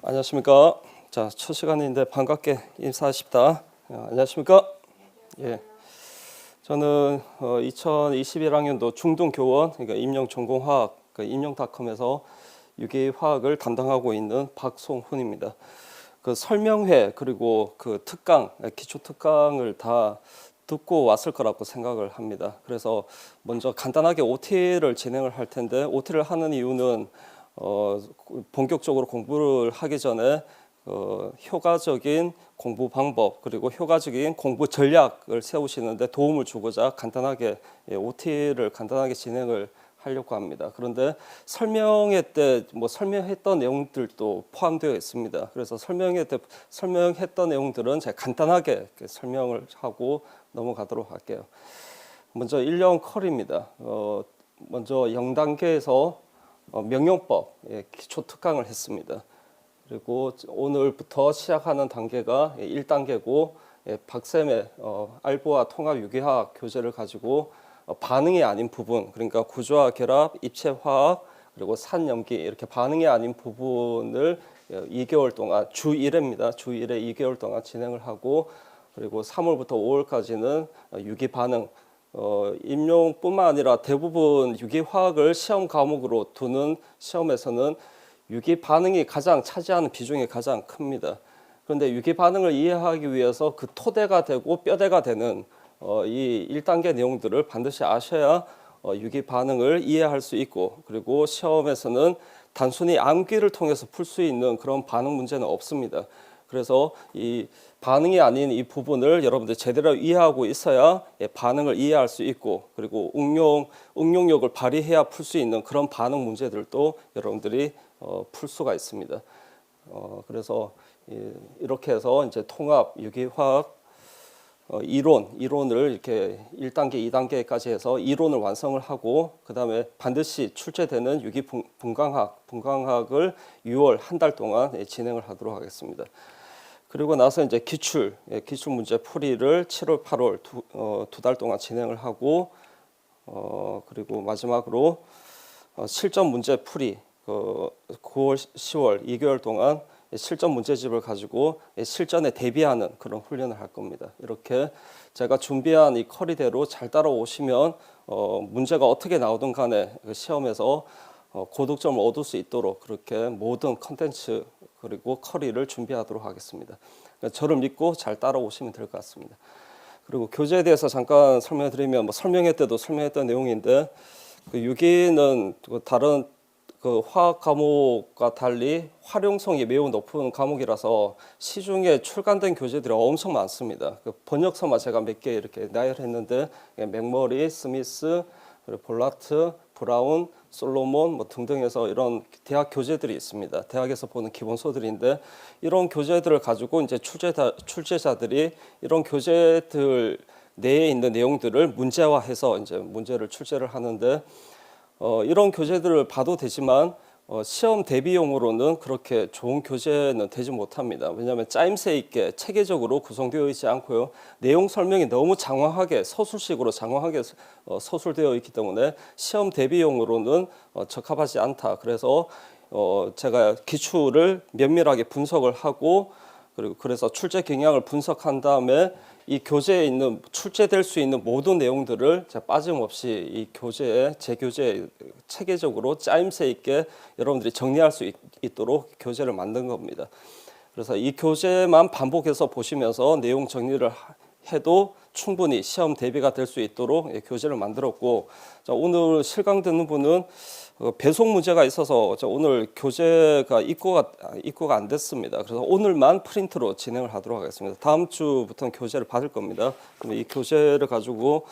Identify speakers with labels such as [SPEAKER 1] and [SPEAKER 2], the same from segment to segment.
[SPEAKER 1] 안녕하십니까. 자, 첫 시간인데 반갑게 인사하십다. 안녕하십니까. 예. 저는 2021학년도 중등교원, 그러니까 임용전공화학, 임용닷컴에서 유기화학을 담당하고 있는 박송훈입니다. 그 설명회 그리고 그 특강, 기초 특강을 다 듣고 왔을 거라고 생각을 합니다. 그래서 먼저 간단하게 OT를 진행을 할 텐데, OT를 하는 이유는 본격적으로 공부를 하기 전에 효과적인 공부 방법 그리고 효과적인 공부 전략을 세우시는데 도움을 주고자 간단하게 OT를 간단하게 진행을 하려고 합니다. 그런데 설명회 때 설명했던 내용들도 포함되어 있습니다. 그래서 설명회 때 설명했던 내용들은 제가 간단하게 설명을 하고 넘어가도록 할게요. 먼저 일령 컬입니다. 먼저 0단계에서 명용법 기초 특강을 했습니다. 그리고 오늘부터 시작하는 단계가 1단계고 박쌤의 알보아 통합 유기화학 교재를 가지고 반응이 아닌 부분, 그러니까 구조화 결합, 입체화학, 그리고 산염기 이렇게 반응이 아닌 부분을 2개월 동안 주 1회입니다. 주 1회 2개월 동안 진행을 하고, 그리고 3월부터 5월까지는 유기 반응, 임용뿐만 아니라 대부분 유기화학을 시험 과목으로 두는 시험에서는 유기 반응이 가장 차지하는 비중이 가장 큽니다. 그런데 유기 반응을 이해하기 위해서 그 토대가 되고 뼈대가 되는 이 1단계 내용들을 반드시 아셔야 유기 반응을 이해할 수 있고, 그리고 시험에서는 단순히 암기를 통해서 풀 수 있는 그런 반응 문제는 없습니다. 그래서 이 반응이 아닌 이 부분을 여러분들 제대로 이해하고 있어야 반응을 이해할 수 있고, 그리고 응용력을 발휘해야 풀 수 있는 그런 반응 문제들도 여러분들이 풀 수가 있습니다. 그래서 이렇게 해서 이제 통합 유기화학 이론을 이렇게 1단계, 2단계까지 해서 이론을 완성을 하고, 그 다음에 반드시 출제되는 유기 분광학을 6월 한 달 동안 진행을 하도록 하겠습니다. 그리고 나서 이제 기출 문제 풀이를 7월, 8월 두 달 동안 진행을 하고, 그리고 마지막으로 실전 문제 풀이 9월, 10월 2개월 동안 실전 문제집을 가지고 실전에 대비하는 그런 훈련을 할 겁니다. 이렇게 제가 준비한 이 커리대로 잘 따라오시면 문제가 어떻게 나오든 간에 시험에서 고득점을 얻을 수 있도록 그렇게 모든 컨텐츠 그리고 커리를 준비하도록 하겠습니다. 그러니까 저를 믿고 잘 따라오시면 될 것 같습니다. 그리고 교재에 대해서 잠깐 설명드리면, 설명회 때도 설명했던 내용인데, 그 유기는 다른 그 화학 과목과 달리 활용성이 매우 높은 과목이라서 시중에 출간된 교재들이 엄청 많습니다. 그 번역서만 제가 몇 개 이렇게 나열했는데, 맥머리, 스미스, 그리고 볼라트, 브라운, 솔로몬 등등 해서 이런 대학 교재들이 있습니다. 대학에서 보는 기본서들인데, 이런 교재들을 가지고 이제 출제자들이 이런 교재들 내에 있는 내용들을 문제화해서 이제 문제를 출제를 하는데, 이런 교재들을 봐도 되지만 시험 대비용으로는 그렇게 좋은 교재는 되지 못합니다. 왜냐하면 짜임새 있게 체계적으로 구성되어 있지 않고요, 내용 설명이 너무 장황하게 서술식으로 장황하게 서술되어 있기 때문에 시험 대비용으로는 적합하지 않다. 그래서 제가 기출을 면밀하게 분석을 하고, 그리고 그래서 출제 경향을 분석한 다음에 이 교재에 있는 출제될 수 있는 모든 내용들을 제가 빠짐없이 이 교재에 제 교재에 체계적으로 짜임새 있게 여러분들이 정리할 수 있도록 교재를 만든 겁니다. 그래서 이 교재만 반복해서 보시면서 내용 정리를 해도 충분히 시험 대비가 될 수 있도록 교재를 만들었고, 자, 오늘 실강 듣는 분은 배송 문제가 있어서 오늘 교재가 입고가 안 됐습니다. 그래서 오늘만 프린트로 진행을 하도록 하겠습니다. 다음 주부터는 교재를 받을 겁니다. 그럼 이 교재를 가지고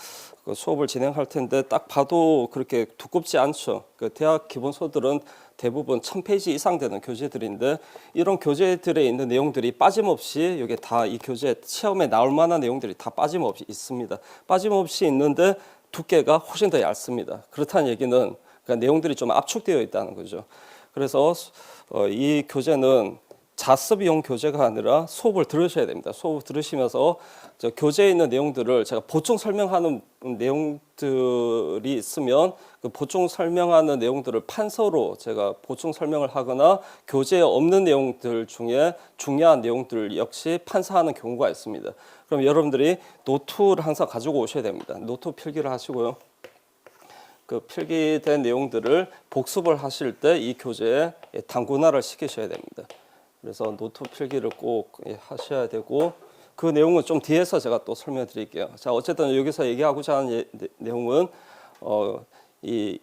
[SPEAKER 1] 수업을 진행할 텐데, 딱 봐도 그렇게 두껍지 않죠. 그 대학 기본서들은 대부분 1000페이지 이상 되는 교재들인데, 이런 교재들에 있는 내용들이 빠짐없이 여기 다 이 교재 시험에 나올 만한 내용들이 다 빠짐없이 있습니다. 빠짐없이 있는데 두께가 훨씬 더 얇습니다. 그렇다는 얘기는 그러니까 내용들이 좀 압축되어 있다는 거죠. 그래서 이 교재는 자습용 교재가 아니라 수업을 들으셔야 됩니다. 수업을 들으시면서 저 교재에 있는 내용들을 제가 보충 설명하는 내용들이 있으면 그 보충 설명하는 내용들을 판서로 제가 보충 설명을 하거나 교재에 없는 내용들 중에 중요한 내용들 역시 판사하는 경우가 있습니다. 그럼 여러분들이 노트를 항상 가지고 오셔야 됩니다. 노트 필기를 하시고요. 그 필기된 내용들을 복습을 하실 때 이 교재에 단권화를 시키셔야 됩니다. 그래서 노트 필기를 꼭 하셔야 되고 그 내용은 좀 뒤에서 제가 또 설명해 드릴게요. 자, 어쨌든 여기서 얘기하고자 하는 내용은 이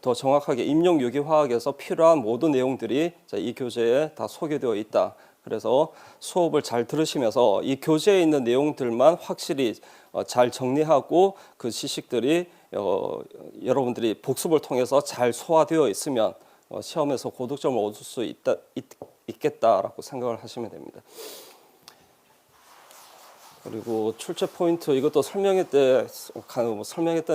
[SPEAKER 1] 더 정확하게 임용 유기화학에서 필요한 모든 내용들이 이 교재에 다 소개되어 있다. 그래서 수업을 잘 들으시면서 이 교재에 있는 내용들만 확실히 잘 정리하고 그 지식들이 여러분들이 복습을 통해서 잘 소화되어 있으면 시험에서 고득점을 얻을 수 있겠다라고 생각을 하시면 됩니다. 그리고 출제 포인트 이것도 설명했던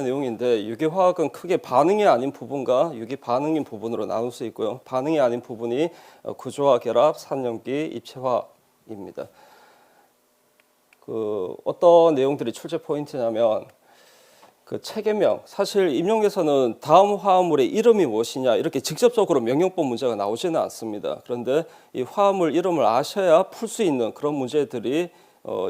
[SPEAKER 1] 내용인데 유기화학은 크게 반응이 아닌 부분과 유기 반응인 부분으로 나눌 수 있고요. 반응이 아닌 부분이 구조화 결합, 산염기, 입체화입니다. 그 어떤 내용들이 출제 포인트냐면 그 체계명, 사실 임용에서는 다음 화합물의 이름이 무엇이냐 이렇게 직접적으로 명령법 문제가 나오지는 않습니다. 그런데 이 화합물 이름을 아셔야 풀 수 있는 그런 문제들이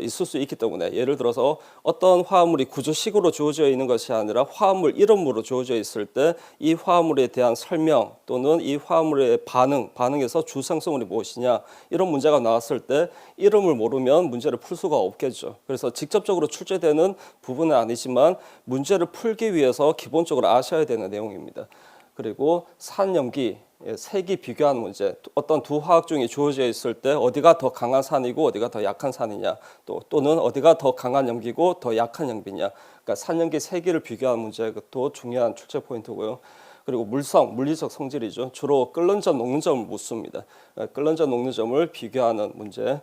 [SPEAKER 1] 있을 수 있기 때문에 예를 들어서 어떤 화합물이 구조식으로 주어져 있는 것이 아니라 화합물 이름으로 주어져 있을 때 이 화합물에 대한 설명 또는 이 화합물의 반응에서 주성성이 무엇이냐 이런 문제가 나왔을 때 이름을 모르면 문제를 풀 수가 없겠죠. 그래서 직접적으로 출제되는 부분은 아니지만 문제를 풀기 위해서 기본적으로 아셔야 되는 내용입니다. 그리고 산염기, 색이 비교하는 문제, 어떤 두 화학중이 주어져 있을 때 어디가 더 강한 산이고 어디가 더 약한 산이냐, 또는 어디가 더 강한 염기고 더 약한 염기냐, 그러니까 산염기 세기를 비교하는 문제, 그것도 중요한 출제 포인트고요. 그리고 물리적 성질이죠. 주로 끓는 점, 녹는 점을 묻습니다. 끓는 점, 녹는 점을 비교하는 문제.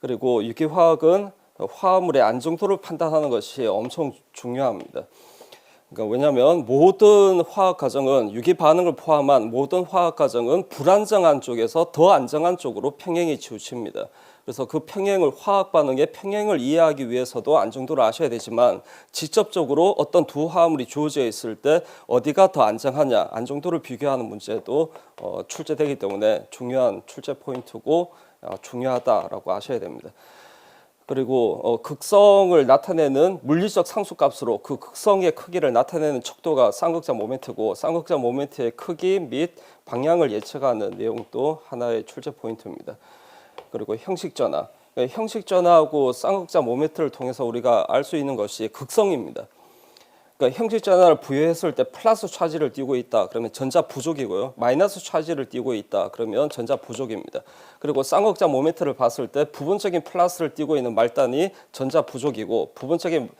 [SPEAKER 1] 그리고 유기화학은 화합물의 안정도를 판단하는 것이 엄청 중요합니다. 그러니까 왜냐하면 모든 화학 과정은 유기 반응을 포함한 모든 화학 과정은 불안정한 쪽에서 더 안정한 쪽으로 평행이 치우칩니다. 그래서 그 평행을 화학 반응의 평행을 이해하기 위해서도 안정도를 아셔야 되지만 직접적으로 어떤 두 화합물이 주어져 있을 때 어디가 더 안정하냐 안정도를 비교하는 문제도 출제되기 때문에 중요한 출제 포인트고 중요하다라고 아셔야 됩니다. 그리고 극성을 나타내는 물리적 상수값으로 그 극성의 크기를 나타내는 척도가 쌍극자 모멘트고 쌍극자 모멘트의 크기 및 방향을 예측하는 내용도 하나의 출제 포인트입니다. 그리고 형식전화, 형식전화하고 쌍극자 모멘트를 통해서 우리가 알 수 있는 것이 극성입니다. 그러니까 형식전화를 부여했을 때 플러스 차지를 띠고 있다. 그러면 전자 부족이고요. 마이너스 차지를 띠고 있다. 그러면 전자 부족입니다. 그리고 쌍극자 모멘트를 봤을 때 부분적인 플러스를 띠고 있는 말단이 전자 부족이고 부분적인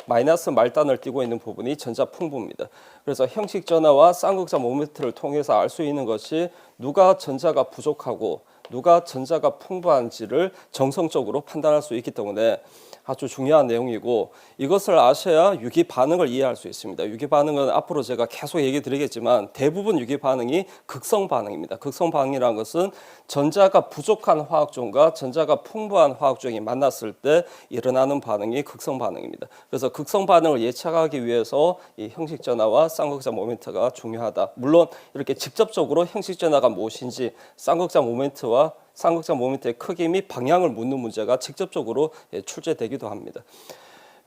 [SPEAKER 1] 마이너스 말단을 띠고 있는 부분이 전자 풍부입니다. 그래서 형식전화와 쌍극자 모멘트를 통해서 알 수 있는 것이 누가 전자가 부족하고 누가 전자가 풍부한지를 정성적으로 판단할 수 있기 때문에 아주 중요한 내용이고 이것을 아셔야 유기 반응을 이해할 수 있습니다. 유기 반응은 앞으로 제가 계속 얘기 드리겠지만 대부분 유기 반응이 극성 반응입니다. 극성 반응이라는 것은 전자가 부족한 화학종과 전자가 풍부한 화학종이 만났을 때 일어나는 반응이 극성 반응입니다. 그래서 극성 반응을 예측하기 위해서 이 형식전화와 쌍극자 모멘트가 중요하다. 물론 이렇게 직접적으로 형식전화가 무엇인지 쌍극자 모멘트의 크기 및 방향을 묻는 문제가 직접적으로 출제되기도 합니다.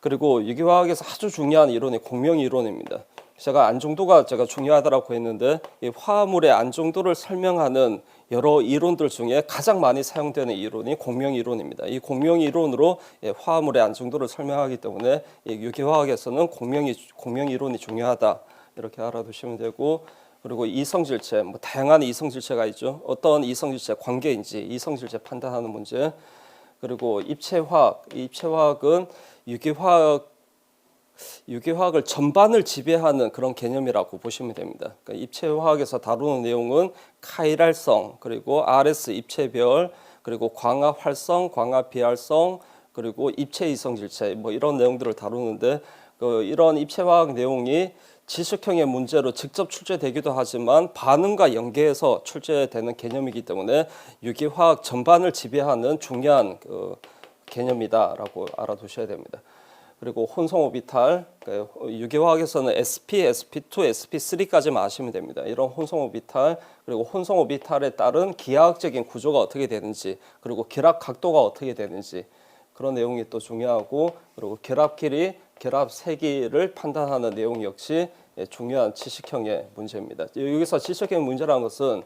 [SPEAKER 1] 그리고 유기화학에서 아주 중요한 이론이 공명이론입니다. 제가 안정도가 중요하다고 했는데 이 화합물의 안정도를 설명하는 여러 이론들 중에 가장 많이 사용되는 이론이 공명이론입니다. 이 공명이론으로 화합물의 안정도를 설명하기 때문에 유기화학에서는 공명이론이 중요하다 이렇게 알아두시면 되고 그리고 이성질체, 다양한 이성질체가 있죠. 어떤 이성질체 관계인지 이성질체 판단하는 문제. 그리고 입체화학은 유기화학을 전반을 지배하는 그런 개념이라고 보시면 됩니다. 그러니까 입체화학에서 다루는 내용은 카이랄성, 그리고 RS 입체별, 그리고 광합 활성, 광합 비활성, 그리고 입체 이성질체 이런 내용들을 다루는데 이런 입체화학 내용이 지식형의 문제로 직접 출제되기도 하지만 반응과 연계해서 출제되는 개념이기 때문에 유기화학 전반을 지배하는 중요한 개념이다라고 알아두셔야 됩니다. 그리고 혼성오비탈, 유기화학에서는 sp, sp2, sp3까지만 아시면 됩니다. 이런 혼성오비탈, 그리고 혼성오비탈에 따른 기하학적인 구조가 어떻게 되는지, 그리고 결합 각도가 어떻게 되는지 그런 내용이 또 중요하고, 그리고 결합 길이, 결합 세기를 판단하는 내용 역시 중요한 지식형의 문제입니다. 여기서 지식형 문제라는 것은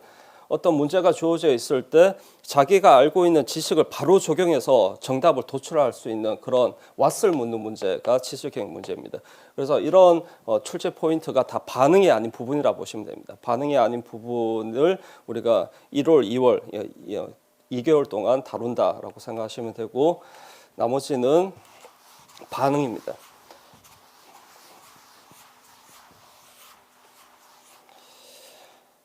[SPEAKER 1] 어떤 문제가 주어져 있을 때 자기가 알고 있는 지식을 바로 적용해서 정답을 도출할 수 있는 그런 왓을 묻는 문제가 지식형 문제입니다. 그래서 이런 출제 포인트가 다 반응이 아닌 부분이라 보시면 됩니다. 반응이 아닌 부분을 우리가 1월, 2월 2개월 동안 다룬다라고 생각하시면 되고, 나머지는 반응입니다.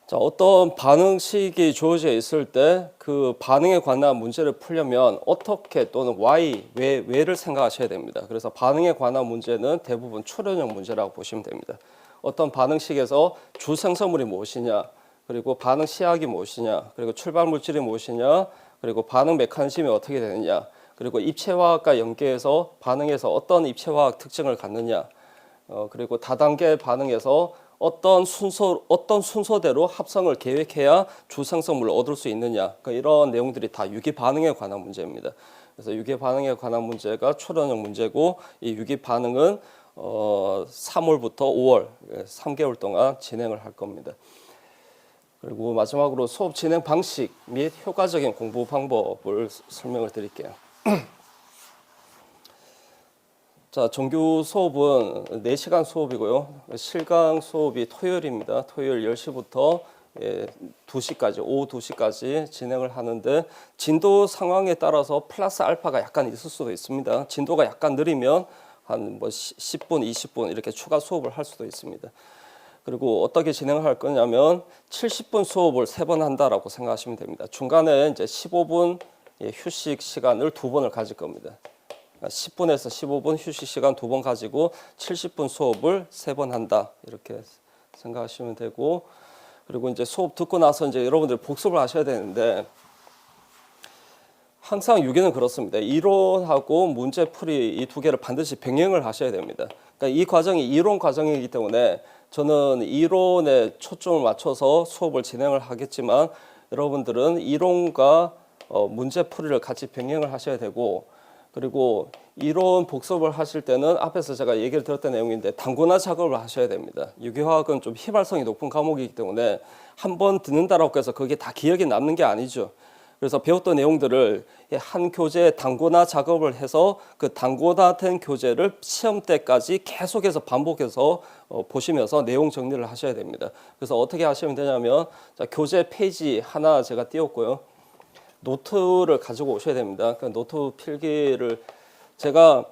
[SPEAKER 1] 자, 어떤 반응식이 주어져 있을 때 그 반응에 관한 문제를 풀려면 어떻게 또는 why, 왜를 생각하셔야 됩니다. 그래서 반응에 관한 문제는 대부분 추론형 문제라고 보시면 됩니다. 어떤 반응식에서 주 생성물이 무엇이냐, 그리고 반응 시약이 무엇이냐, 그리고 출발 물질이 무엇이냐, 그리고 반응 메커니즘이 어떻게 되느냐, 그리고 입체화학과 연계해서 반응에서 어떤 입체화학 특징을 갖느냐, 그리고 다단계 반응에서 어떤 순서대로 합성을 계획해야 주생성물을 얻을 수 있느냐, 그러니까 이런 내용들이 다 유기 반응에 관한 문제입니다. 그래서 유기 반응에 관한 문제가 추론형 문제고, 이 유기 반응은 3월부터 5월 3개월 동안 진행을 할 겁니다. 그리고 마지막으로 수업 진행 방식 및 효과적인 공부 방법을 설명을 드릴게요. 자, 정규 수업은 4시간 수업이고요. 실강 수업이 토요일입니다. 토요일 10시부터 2시까지, 오후 2시까지 진행을 하는데, 진도 상황에 따라서 플러스 알파가 약간 있을 수도 있습니다. 진도가 약간 느리면 한 10분, 20분 이렇게 추가 수업을 할 수도 있습니다. 그리고 어떻게 진행을 할 거냐면 70분 수업을 3번 한다라고 생각하시면 됩니다. 중간에 이제 15분 휴식 시간을 2번을 가질 겁니다. 10분에서 15분 휴식 시간 2번 가지고 70분 수업을 3번 한다, 이렇게 생각하시면 되고, 그리고 이제 수업 듣고 나서 이제 여러분들 복습을 하셔야 되는데, 항상 유기는 그렇습니다. 이론하고 문제풀이 이 두 개를 반드시 병행을 하셔야 됩니다. 그러니까 이 과정이 이론 과정이기 때문에 저는 이론에 초점을 맞춰서 수업을 진행을 하겠지만, 여러분들은 이론과 문제풀이를 같이 병행을 하셔야 되고, 그리고 이론 복습을 하실 때는 앞에서 제가 얘기를 드렸던 내용인데 단권화 작업을 하셔야 됩니다. 유기화학은 좀 휘발성이 높은 과목이기 때문에 한 번 듣는다라고 해서 그게 다 기억에 남는 게 아니죠. 그래서 배웠던 내용들을 한 교재에 단권화 작업을 해서 그 단권화된 교재를 시험 때까지 계속해서 반복해서 보시면서 내용 정리를 하셔야 됩니다. 그래서 어떻게 하시면 되냐면, 자, 교재 페이지 하나 제가 띄웠고요. 노트를 가지고 오셔야 됩니다. 그러니까 노트 필기를, 제가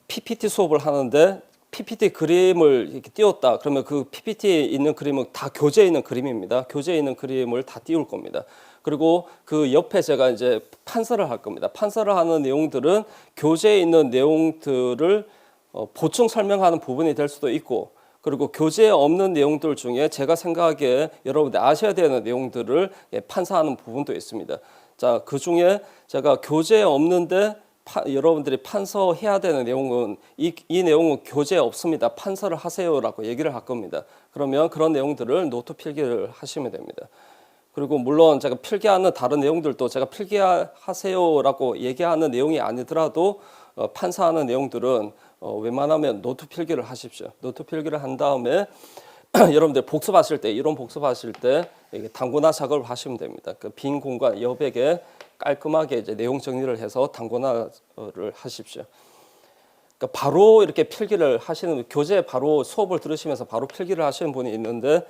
[SPEAKER 1] PPT 수업을 하는데 PPT 그림을 이렇게 띄웠다 그러면 그 PPT에 있는 그림은 다 교재에 있는 그림입니다. 교재에 있는 그림을 다 띄울 겁니다. 그리고 그 옆에 제가 이제 판서를 할 겁니다. 판서를 하는 내용들은 교재에 있는 내용들을 보충 설명하는 부분이 될 수도 있고, 그리고 교재에 없는 내용들 중에 제가 생각하기에 여러분들 아셔야 되는 내용들을 판사하는 부분도 있습니다. 자, 그 중에 제가 교재에 없는데 여러분들이 판서해야 되는 내용은 이 내용은 교재에 없습니다. 판서를 하세요라고 얘기를 할 겁니다. 그러면 그런 내용들을 노트 필기를 하시면 됩니다. 그리고 물론 제가 필기하는 다른 내용들도 제가 필기하세요라고 얘기하는 내용이 아니더라도 판사하는 내용들은 웬만하면 노트 필기를 하십시오. 노트 필기를 한 다음에 여러분들 복습하실 때, 이론 복습하실 때 단권화 작업을 하시면 됩니다. 그 빈 공간 여백에 깔끔하게 이제 내용 정리를 해서 단권화를 하십시오. 그러니까 바로 이렇게 필기를 하시는, 교재 바로 수업을 들으시면서 바로 필기를 하시는 분이 있는데,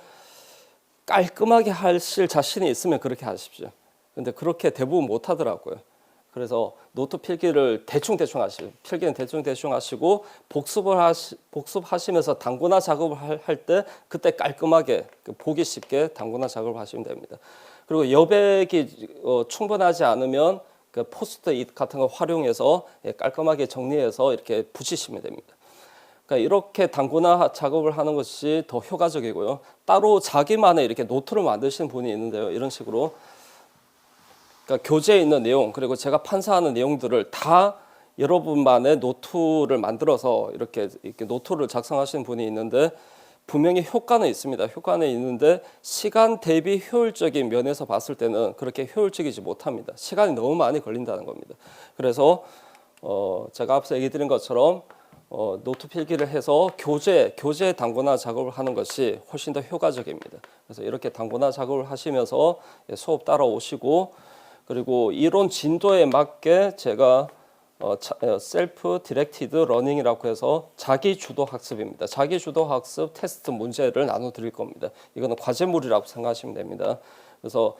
[SPEAKER 1] 깔끔하게 하실 자신이 있으면 그렇게 하십시오. 근데 그렇게 대부분 못 하더라고요. 그래서 노트 필기를 대충 하시고, 필기는 대충 하시고, 복습하시면서 단권화 작업을 할 때 그때 깔끔하게 보기 쉽게 단권화 작업을 하시면 됩니다. 그리고 여백이 충분하지 않으면 그 포스트잇 같은 거 활용해서 깔끔하게 정리해서 이렇게 붙이시면 됩니다. 그러니까 이렇게 단권화 작업을 하는 것이 더 효과적이고요. 따로 자기만의 이렇게 노트를 만드시는 분이 있는데요. 이런 식으로 그러니까 교재에 있는 내용 그리고 제가 판사하는 내용들을 다 여러분만의 노트를 만들어서 이렇게 노트를 작성하시는 분이 있는데 분명히 효과는 있습니다. 효과는 있는데 시간 대비 효율적인 면에서 봤을 때는 그렇게 효율적이지 못합니다. 시간이 너무 많이 걸린다는 겁니다. 그래서 제가 앞서 얘기 드린 것처럼 노트 필기를 해서 교재 단권화 작업을 하는 것이 훨씬 더 효과적입니다. 그래서 이렇게 단권화 작업을 하시면서 수업 따라오시고 그리고 이론 진도에 맞게 제가 셀프 디렉티드 러닝이라고 해서 자기 주도 학습입니다. 자기 주도 학습 테스트 문제를 나눠 드릴 겁니다. 이거는 과제물이라고 생각하시면 됩니다. 그래서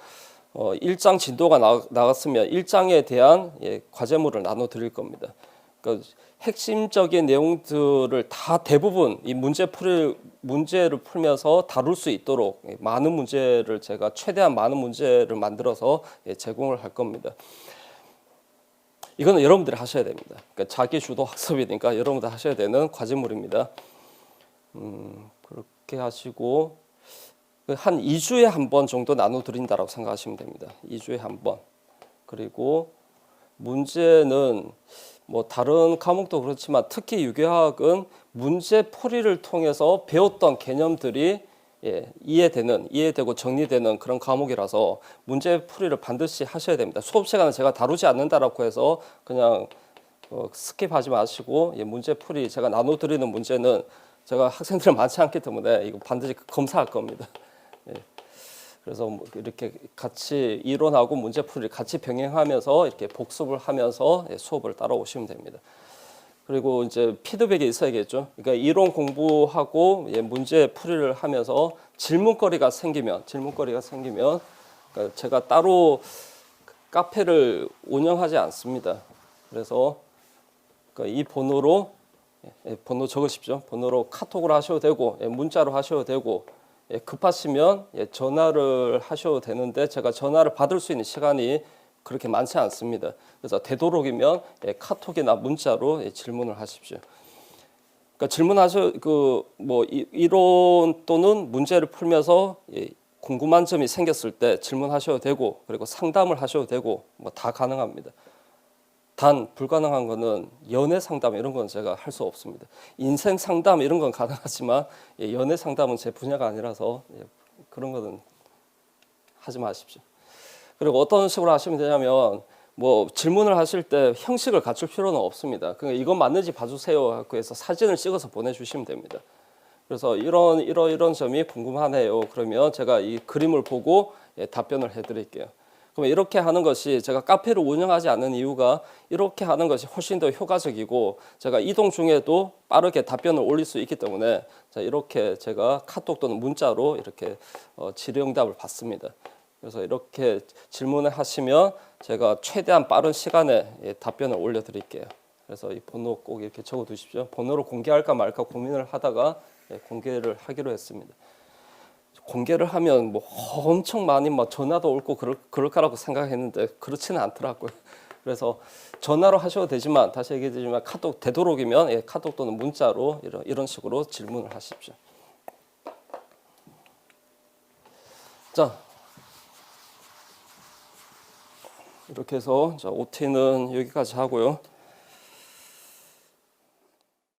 [SPEAKER 1] 1장 진도가 나갔으면 1장에 대한 과제물을 나눠 드릴 겁니다. 그러니까 핵심적인 내용들을 다 대부분 이 문제를 풀면서 다룰 수 있도록 많은 문제를 제가 최대한 많은 문제를 만들어서 제공을 할 겁니다. 이거는 여러분들이 하셔야 됩니다. 그러니까 자기 주도 학습이니까 여러분들 하셔야 되는 과제물입니다. 그렇게 하시고 한 2주에 한 번 정도 나눠 드린다라고 생각하시면 됩니다. 2주에 한 번. 그리고 문제는 뭐 다른 과목도 그렇지만 특히 유교학은 문제 풀이를 통해서 배웠던 개념들이 이해되고 정리되는 그런 과목이라서 문제 풀이를 반드시 하셔야 됩니다. 수업 시간은 제가 다루지 않는다라고 해서 그냥 스킵하지 마시고 문제 풀이 제가 나눠드리는 문제는 제가 학생들 많지 않기 때문에 이거 반드시 검사할 겁니다. 그래서 이렇게 같이 이론하고 문제풀이를 같이 병행하면서 이렇게 복습을 하면서 수업을 따라오시면 됩니다. 그리고 이제 피드백이 있어야겠죠. 그러니까 이론 공부하고 문제풀이를 하면서 질문거리가 생기면 그러니까 제가 따로 카페를 운영하지 않습니다. 그래서 이 번호로 번호 적으십시오. 번호로 카톡을 하셔도 되고 문자로 하셔도 되고 급하시면 전화를 하셔도 되는데 제가 전화를 받을 수 있는 시간이 그렇게 많지 않습니다. 그래서 되도록이면 카톡이나 문자로 질문을 하십시오. 그러니까 이론 또는 문제를 풀면서 궁금한 점이 생겼을 때 질문하셔도 되고 그리고 상담을 하셔도 되고 뭐 다 가능합니다. 단 불가능한 거는 연애 상담 이런 건 제가 할 수 없습니다. 인생 상담 이런 건 가능하지만 연애 상담은 제 분야가 아니라서 그런 거는 하지 마십시오. 그리고 어떤 식으로 하시면 되냐면 뭐 질문을 하실 때 형식을 갖출 필요는 없습니다. 그러니까 이건 맞는지 봐주세요 하고 해서 사진을 찍어서 보내주시면 됩니다. 그래서 이런 점이 궁금하네요. 그러면 제가 이 그림을 보고 답변을 해드릴게요. 그러면 이렇게 하는 것이 제가 카페를 운영하지 않는 이유가 이렇게 하는 것이 훨씬 더 효과적이고 제가 이동 중에도 빠르게 답변을 올릴 수 있기 때문에 이렇게 제가 카톡 또는 문자로 이렇게 질의응답을 받습니다. 그래서 이렇게 질문을 하시면 제가 최대한 빠른 시간에 답변을 올려드릴게요. 그래서 이 번호 꼭 이렇게 적어두십시오. 번호를 공개할까 말까 고민을 하다가 공개를 하기로 했습니다. 공개를 하면 뭐 엄청 많이 뭐 전화도 올 거고 그럴 거라고 생각했는데 그렇지는 않더라고요. 그래서 전화로 하셔도 되지만 다시 얘기드리지만 카톡 되도록이면 카톡 또는 문자로 이런 식으로 질문을 하십시오. 자, 이렇게 해서 OT는 여기까지 하고요.